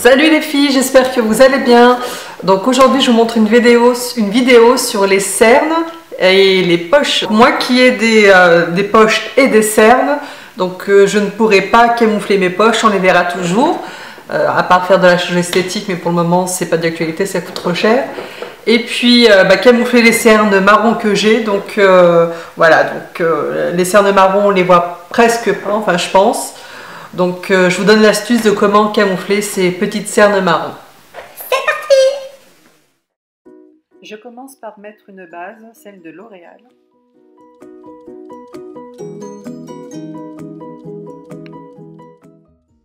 Salut les filles, j'espère que vous allez bien. Donc aujourd'hui je vous montre une vidéo sur les cernes et les poches. Moi qui ai des poches et des cernes, donc je ne pourrai pas camoufler mes poches, on les verra toujours. À part faire de la chirurgie esthétique, mais pour le moment c'est pas d'actualité, ça coûte trop cher. Et puis camoufler les cernes marron que j'ai, donc voilà, donc les cernes marron on les voit presque pas, enfin je pense. Donc je vous donne l'astuce de comment camoufler ces petites cernes marron. C'est parti! Je commence par mettre une base, celle de L'Oréal. Quelle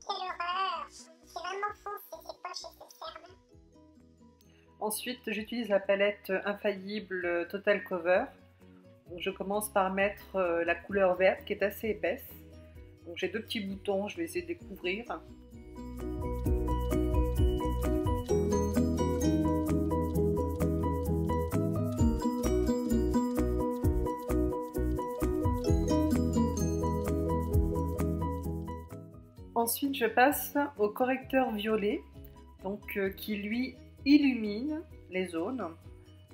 horreur! C'est vraiment foncé ces poches et ces cernes. Ensuite j'utilise la palette infaillible Total Cover. Donc, je commence par mettre la couleur verte qui est assez épaisse. Donc j'ai deux petits boutons, je vais essayer de les couvrir. Ensuite je passe au correcteur violet, donc qui lui illumine les zones,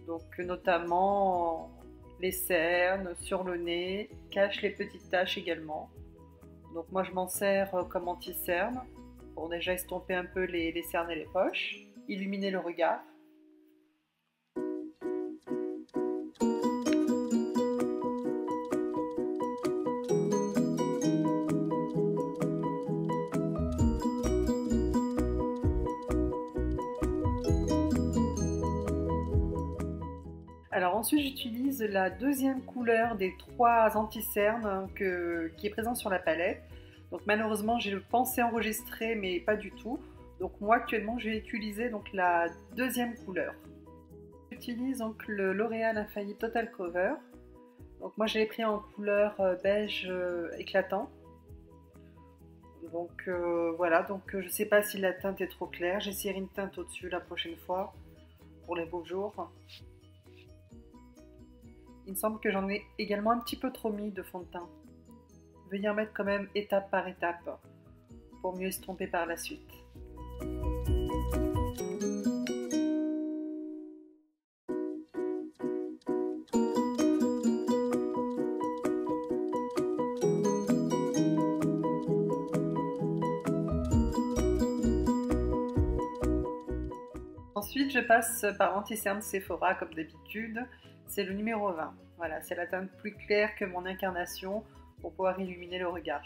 donc notamment les cernes, sur le nez, cache les petites taches également. Donc moi je m'en sers comme anti-cerne pour déjà estomper un peu les cernes et les poches, illuminer le regard. Alors ensuite j'utilise la deuxième couleur des trois anti-cernes qui est présente sur la palette. Donc malheureusement j'ai pensé enregistrer mais pas du tout. Donc moi actuellement je vais utiliser donc la deuxième couleur. J'utilise donc le L'Oréal Infaillible Total Cover. Donc moi je l'ai pris en couleur beige éclatant. Donc voilà, donc je ne sais pas si la teinte est trop claire. J'essaierai une teinte au-dessus la prochaine fois pour les beaux jours. Il me semble que j'en ai également un petit peu trop mis de fond de teint. Veuillez en mettre quand même étape par étape pour mieux estomper par la suite. Ensuite, je passe par l'anti-cerne Sephora comme d'habitude. C'est le numéro 20. Voilà, c'est la teinte plus claire que mon incarnation pour pouvoir illuminer le regard.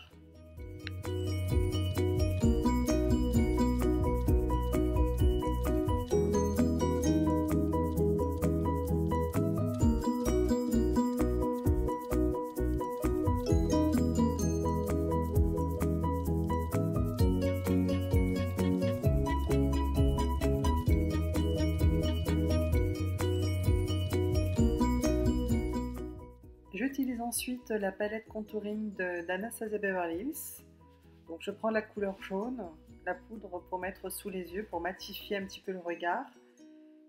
J'utilise ensuite la palette contouring d'Anastasia Beverly Hills. Donc je prends la couleur jaune, la poudre pour mettre sous les yeux, pour matifier un petit peu le regard,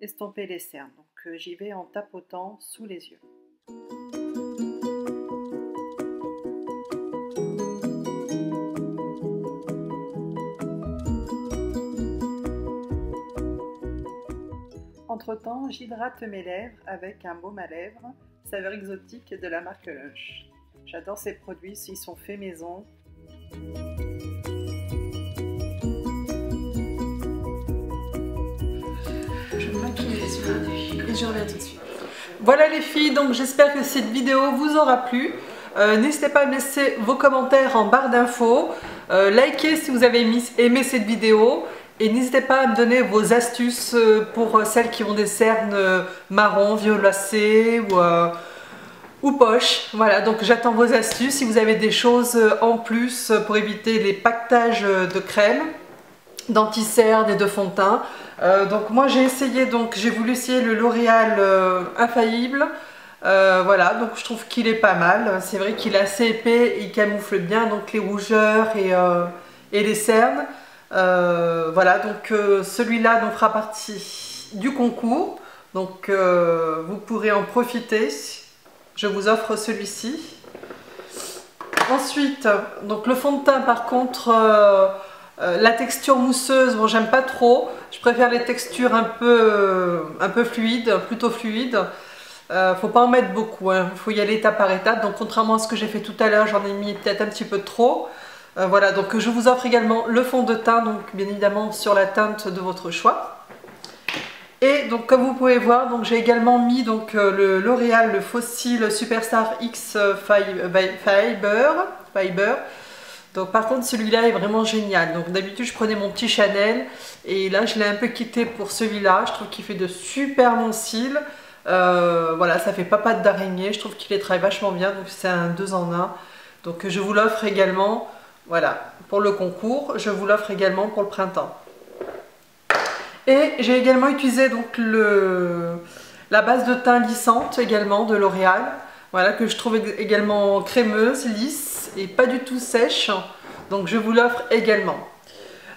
estomper les cernes. Donc j'y vais en tapotant sous les yeux. Entre-temps, j'hydrate mes lèvres avec un baume à lèvres saveur exotique de la marque Lush. J'adore ces produits, ils sont faits maison. Je me maquille les yeux et je reviens tout de suite. Voilà les filles, donc j'espère que cette vidéo vous aura plu. N'hésitez pas à laisser vos commentaires en barre d'infos. Likez si vous avez aimé cette vidéo. Et n'hésitez pas à me donner vos astuces pour celles qui ont des cernes marron, violacées ou poches. Voilà, donc j'attends vos astuces. Si vous avez des choses en plus pour éviter les pactages de crème, d'anti-cerne et de fond de teint. Donc moi j'ai essayé, donc j'ai voulu essayer le L'Oréal Infaillible. Voilà, donc je trouve qu'il est pas mal. C'est vrai qu'il est assez épais, il camoufle bien donc les rougeurs et les cernes. Voilà, donc celui-là fera partie du concours, donc vous pourrez en profiter. Je vous offre celui-ci. Ensuite, donc le fond de teint par contre, La texture mousseuse, bon j'aime pas trop, je préfère les textures un peu fluides, plutôt fluides. Faut pas en mettre beaucoup, hein. Faut y aller étape par étape, donc contrairement à ce que j'ai fait tout à l'heure, j'en ai mis peut-être un petit peu trop. Voilà, donc je vous offre également le fond de teint, donc bien évidemment sur la teinte de votre choix. Et donc comme vous pouvez voir, donc j'ai également mis donc le L'Oréal, le Fossil Superstar X Fiber. Donc par contre celui-là est vraiment génial. Donc d'habitude je prenais mon petit Chanel et là je l'ai un peu quitté pour celui-là. Je trouve qu'il fait de super bons cils. Voilà, ça fait pas patte d'araignée. Je trouve qu'il les travaille vachement bien. Donc c'est un 2 en 1. Donc je vous l'offre également. Voilà, pour le concours. Je vous l'offre également pour le printemps. Et j'ai également utilisé donc la base de teint lissante également de L'Oréal. Voilà, que je trouve également crémeuse, lisse et pas du tout sèche. Donc je vous l'offre également.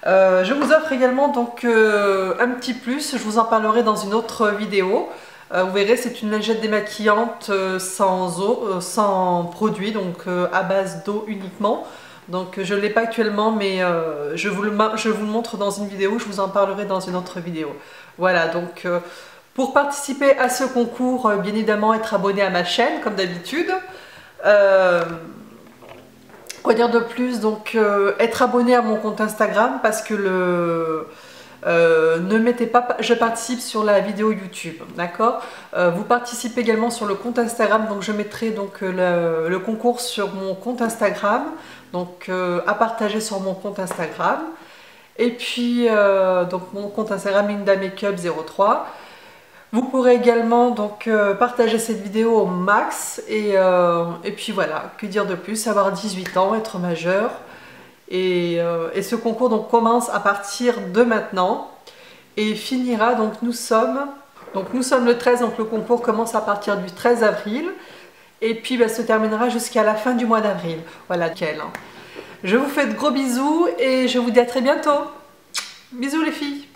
Je vous offre également donc un petit plus, je vous en parlerai dans une autre vidéo. Vous verrez, c'est une lingette démaquillante sans eau, sans produit, donc à base d'eau uniquement. Donc je ne l'ai pas actuellement, mais je vous le montre dans une vidéo, je vous en parlerai dans une autre vidéo. Voilà, donc pour participer à ce concours, bien évidemment être abonné à ma chaîne, comme d'habitude. Quoi dire de plus? Donc être abonné à mon compte Instagram, parce que ne mettez pas je participe sur la vidéo YouTube, d'accord? Vous participez également sur le compte Instagram, donc je mettrai donc le concours sur mon compte Instagram, donc à partager sur mon compte Instagram. Et puis donc mon compte Instagram Linda Makeup 03. Vous pourrez également donc partager cette vidéo au max et puis voilà, que dire de plus, avoir 18 ans, être majeur. Et ce concours donc commence à partir de maintenant et finira, donc nous sommes le 13, donc le concours commence à partir du 13 avril et puis se terminera jusqu'à la fin du mois d'avril. Voilà, nickel. Je vous fais de gros bisous et je vous dis à très bientôt. Bisous les filles.